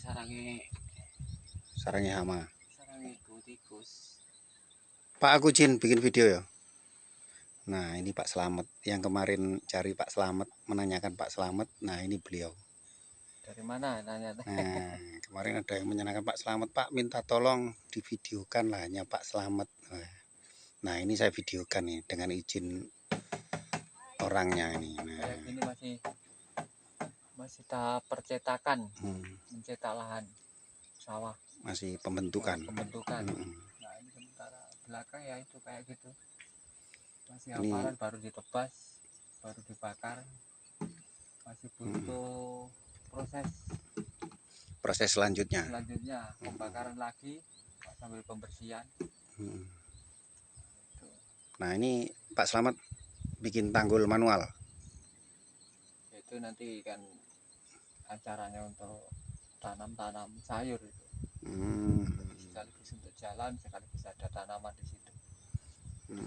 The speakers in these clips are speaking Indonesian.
sarangnya hama. Sarangnya tikus. Pak, aku izin bikin video ya. Nah, ini Pak Slamet yang kemarin cari Pak Slamet, menanyakan Pak Slamet. Nah, ini beliau. Dari mana nanya? Nah, kemarin ada yang menanyakan Pak Slamet, Pak minta tolong divideokan lah hanya Pak Slamet. Nah, ini saya videokan nih dengan izin orangnya ini. Nah, kayak gini masih tahap percetakan, mencetak lahan sawah, masih pembentukan. Nah, ini sementara belakang ya itu kayak gitu, masih Ini hamparan, baru ditebas, baru dibakar, masih butuh proses selanjutnya pembakaran lagi sambil pembersihan. Nah, ini Pak Slamet bikin tanggul manual. Itu nanti kan acaranya untuk tanam sayur itu. Jadi sekaligus untuk jalan, sekaligus ada tanaman di situ.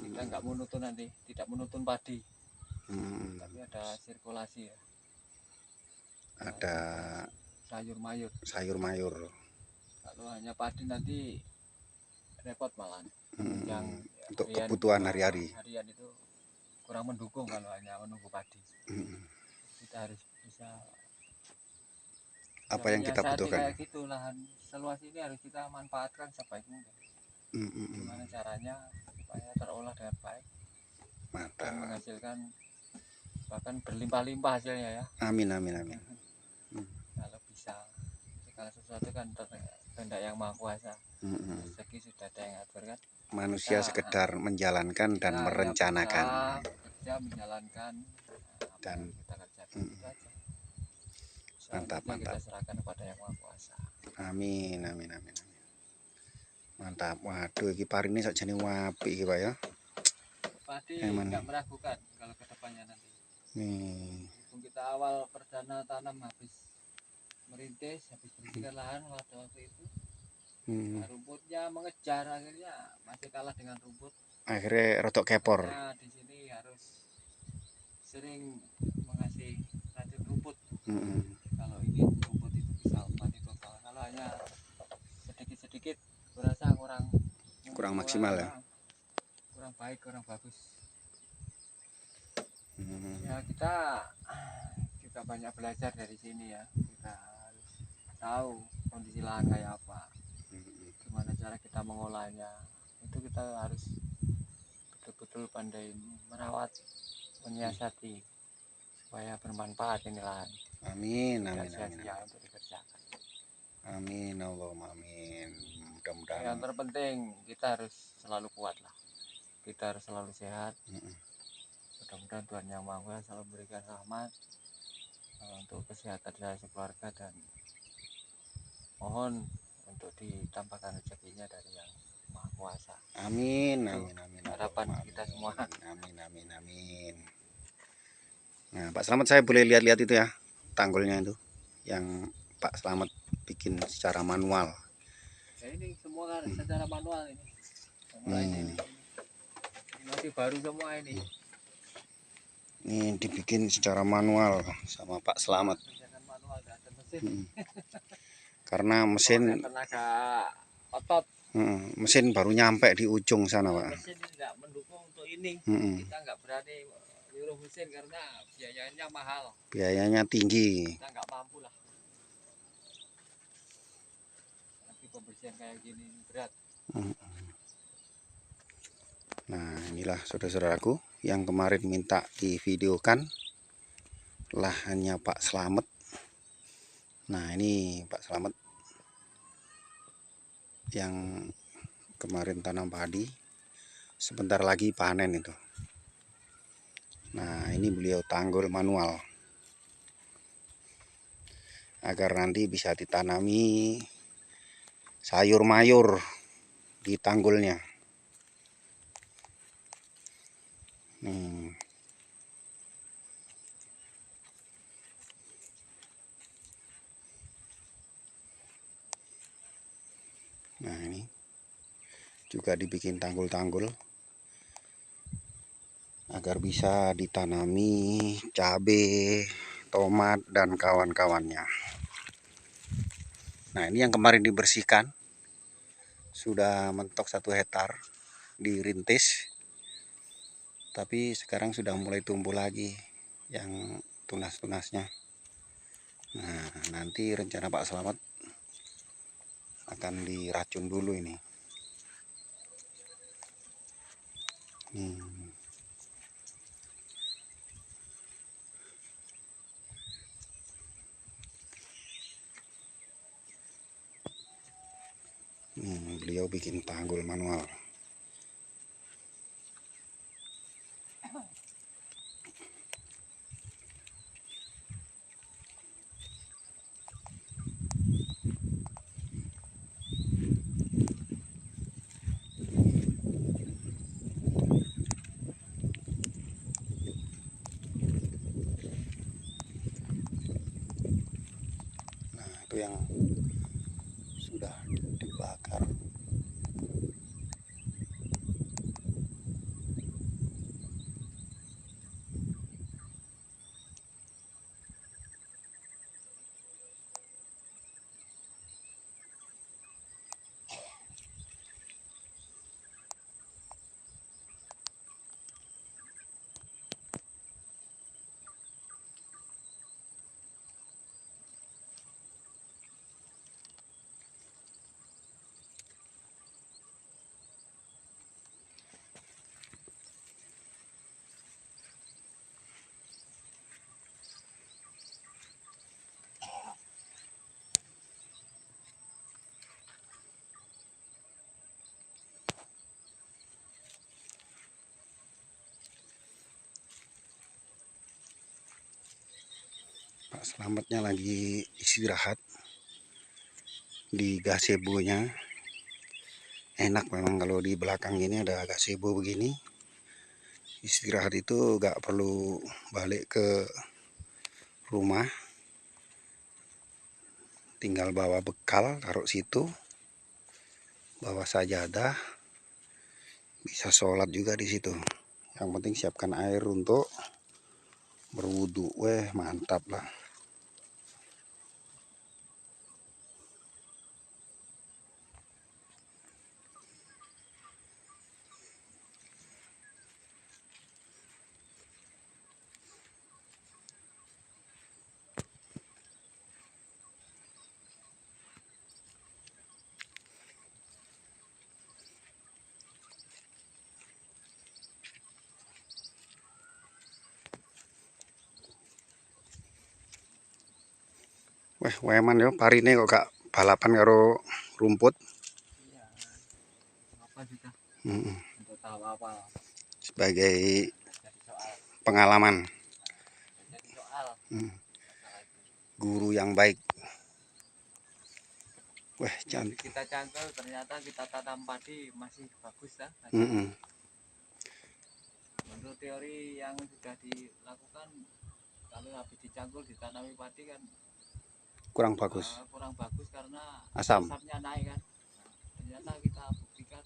Kita nggak monoton nanti, tidak monoton padi, tapi ada sirkulasi ya. Ada sayur mayur. Kalau hanya padi nanti repot malah. Yang untuk kebutuhan hari-hari. Harian itu kurang mendukung kalau hanya menunggu padi. Kita harus bisa apa yang kita butuhkan. Kayak gitu, lahan seluas ini harus kita manfaatkan sebaik mungkin. Gimana caranya supaya terolah dengan baik, dan menghasilkan bahkan berlimpah-limpah hasilnya ya. Amin. Kalau bisa, segala sesuatu kan kehendak yang maha kuasa. Rezeki sudah ada yang atur kan. Manusia sekedar menjalankan dan merencanakan. Kerja menjalankan dan kita kerjakan itu aja. Mantap. Kita serahkan kepada yang maha kuasa. Amin. Mantap. Waduh, iki paring ini sok jane apik iki, Pak ya. Padi enggak meragukan kalau kedepannya nanti. Kita awal perdana tanam habis merintis, habis bersihkan lahan waktu itu. Rumputnya mengejar, akhirnya masih kalah dengan rumput. Akhirnya rotok kepor. Nah, di sini harus sering mengasih racun rumput. Kalau ingin rumput itu bisa mati total. Kalau hanya sedikit-sedikit, berasa kurang maksimal ya. Kurang baik, kurang bagus. Ya kita banyak belajar dari sini ya. Kita harus tahu kondisi lahan kayak apa, gimana cara kita mengolahnya. Itu kita harus betul-betul pandai merawat, menyiasati supaya bermanfaat ini lahan. Amin. Sia-sia untuk dikerjakan. Amin, Allahumma amin. Mudah-mudahan. Yang terpenting kita harus selalu kuat lah. Kita harus selalu sehat. Mudah-mudahan Tuhan Yang Maha Kuasa selalu memberikan rahmat untuk kesehatan saya sekeluarga, dan mohon untuk ditambahkan rezekinya dari Yang Maha Kuasa. Amin. Harapan kita semua. Amin. Nah, Pak Slamet, saya boleh lihat-lihat itu ya, tanggulnya itu yang Pak Slamet bikin secara manual. Ya, ini semua kan secara manual ini. Ini masih baru semua ini. Ini dibikin secara manual sama Pak Slamet. Manual, gak ada mesin. Karena mesin tenaga otot. Mesin baru nyampe di ujung sana, Pak. Mesin tidak mendukung untuk ini. Kita nggak berani nyuruh mesin karena biayanya mahal. Biayanya tinggi. Kita nggak mampu lah. Tapi pembersihan kayak gini berat. Nah, inilah saudara-saudaraku yang kemarin minta divideokan lahannya Pak Slamet. Nah, ini Pak Slamet yang kemarin tanam padi, sebentar lagi panen itu. Nah, ini beliau tanggul manual agar nanti bisa ditanami sayur mayur di tanggulnya. Nah, ini juga dibikin tanggul-tanggul agar bisa ditanami cabai, tomat, dan kawan-kawannya. Nah ini yang kemarin dibersihkan, sudah mentok 1 hektar, dirintis. Tapi sekarang sudah mulai tumbuh lagi yang tunas-tunasnya. Nah nanti rencana Pak Slamet akan diracun dulu ini. Beliau bikin tanggul manual. Nah itu yang sudah dibakar. Pak Slametnya lagi istirahat di gazebo-nya. Enak memang kalau di belakang ini ada gazebo begini. Istirahat itu gak perlu balik ke rumah, tinggal bawa bekal, taruh situ, bawa sajadah, bisa sholat juga di situ. Yang penting siapkan air untuk berwudu. Weh, mantap lah. Weh, weman yo parine kok gak balapan karo rumput. Iya, apa juga Mm-mm. untuk tahu apa Sebagai jadi soal pengalaman. jadi soal Mm. masalah itu. Guru yang baik. Weh, Jadi cantik. kita cangkel ternyata kita tanam padi masih bagus ya. Mm-mm. Menurut teori yang sudah dilakukan, kalau habis dicangkul ditanami padi kan Kurang bagus. kurang bagus karena Asam. asapnya naik kan. Nah, ternyata kita buktikan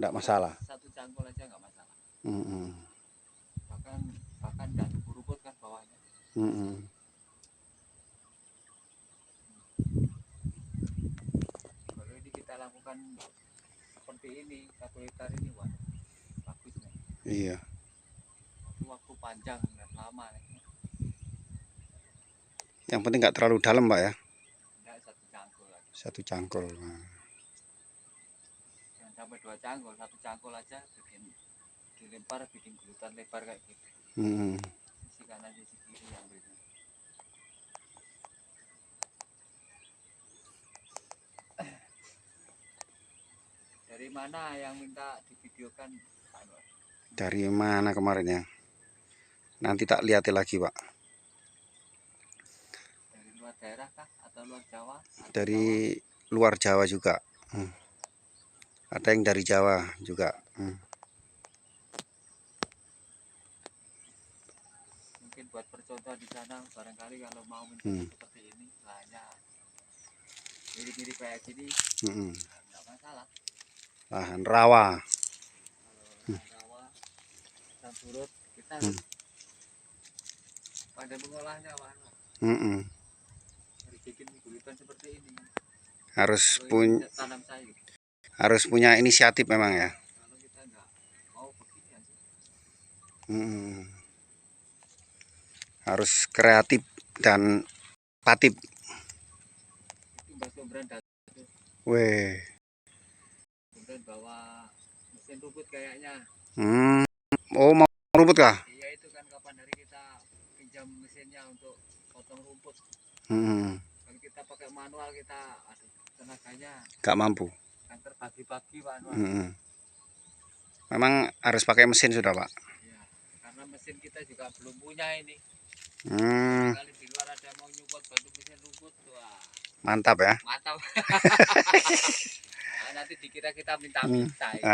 Enggak masalah. satu cangkul aja nggak masalah. Mm-mm. Bahkan bahkan nggak tumbuh rumput kan bawahnya. Mm-mm. Kalau ini kita lakukan seperti ini 1 hektar ini, wah bagus nih. Iya. Itu waktu panjang dan lama nih. Yang penting nggak terlalu dalam, Pak ya. Enggak, satu cangkul aja. 1 cangkul. Nah. Jangan sampai 2 cangkul, 1 cangkul aja bikin dilempar, bikin gulutan lebar kayak gitu. Mm-mm. Sisi kanan sisi kiri yang beda. Dari mana yang minta divideokan, Pak Anwar? Dari mana kemarin ya? Nanti tak lihat lagi, Pak. Dari luar daerah kah atau luar Jawa? Atau Dari luar Jawa juga. Ada yang dari Jawa juga. mungkin buat percontohan di sana, barangkali kalau mau Hmm. seperti ini lahannya mirip-mirip kayak gini, Mm-mm. nggak masalah. Lahan rawa. Kalau lahan rawa dan surut, kita Hmm. pada mengolahnya, Pak Anwar. Mm-mm. Harus bikin gulutan seperti ini. harus Kalau punya ini tanam sayur. inisiatif memang ya. Kalau kita nggak mau begini aja. Harus kreatif dan patif. Itu Mbak Sombran datang. Weh. Sombran bawa mesin rumput kayaknya. Oh, mau rumput kah? Iya itu kan kapan hari kita pinjam mesinnya untuk potong rumput. Kalau kita pakai manual kita, aduh tenaganya Gak mampu. kan terbagi-bagi manual. Memang harus pakai mesin sudah, Pak. Iya, karena mesin kita juga belum punya ini. Kali di luar ada mau nyupport bantu mesin rumput, wah Mantap ya. mantap. Nah, nanti dikira kita minta-minta ya.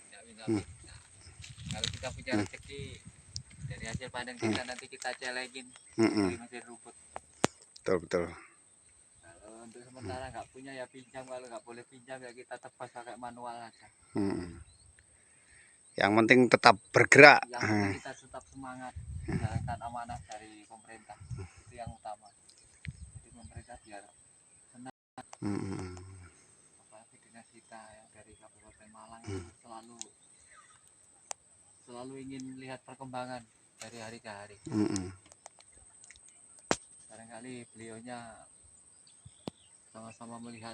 Minta-minta. Kalau kita punya rezeki dari hasil panen kita nanti kita celengin beli mesin rumput. Betul. Kalau untuk sementara nggak punya ya pinjam, kalau nggak boleh pinjam ya kita tebas pakai manual aja. Yang penting tetap bergerak. Yang penting kita tetap semangat menjalankan amanah dari pemerintah, itu yang utama. Jadi pemerintah biar senang. Apalagi dinas kita yang dari Kabupaten Malang itu selalu ingin lihat perkembangan dari hari ke hari. Barangkali beliaunya sama-sama melihat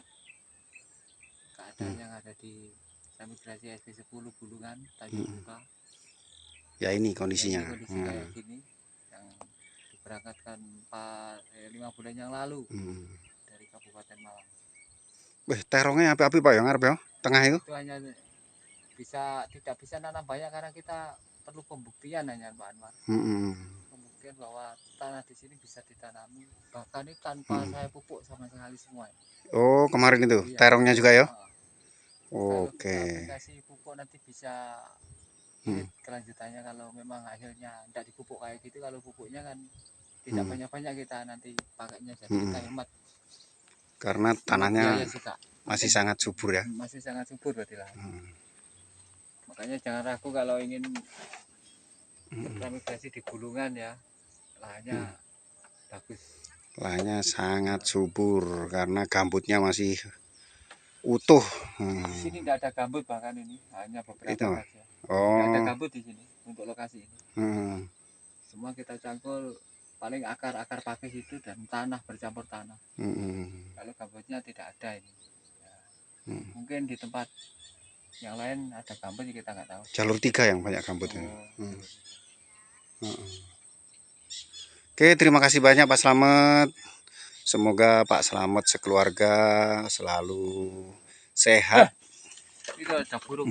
keadaan yang ada di migrasi SP10 Bulungan, Tanjung Buka. Ya ini kondisinya. Ya, ini kondisi kayak gini yang diberangkatkan 5 bulan yang lalu dari Kabupaten Malang. Wih, terongnya api-api Pak yang ngarep ya, tengah itu. Itu hanya tidak bisa nanam banyak karena kita perlu pembuktian hanya Pak Anwar. Pembuktian bahwa tanah di sini bisa ditanami, bahkan ini tanpa saya pupuk sama sekali semua. Oh, kemarin itu Iya, terongnya juga ya. Kalau Oke. kita aplikasi pupuk nanti bisa lihat kelanjutannya. Kalau memang hasilnya tidak dipupuk kayak gitu, kalau pupuknya kan tidak banyak-banyak kita nanti pakainya, jadi kita hemat. Karena tanahnya masih Mungkin, sangat subur ya. masih sangat subur berarti lah. Makanya jangan ragu kalau ingin bermigrasi di Bulungan ya, lahannya bagus. Lahannya sangat subur karena gambutnya masih utuh. Di sini tidak ada gambut, bahkan ini hanya beberapa Itu. saja. Oh. Tidak ada gambut di sini untuk lokasi ini. Semua kita cangkul paling akar-akar pakis itu dan tanah, bercampur tanah. Kalau gambutnya tidak ada ini. Ya, mungkin di tempat yang lain ada gambut, kita nggak tahu. Jalur 3 yang banyak gambutnya. Oke, terima kasih banyak Pak Slamet. Semoga Pak Slamet sekeluarga selalu sehat. Itu ada burung.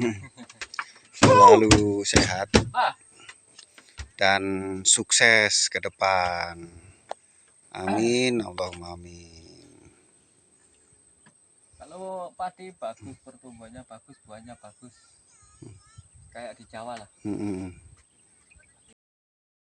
Selalu sehat dan sukses ke depan. Amin, Allahumma amin. Kalau padi bagus, pertumbuhannya bagus, buahnya bagus, kayak di Jawa lah.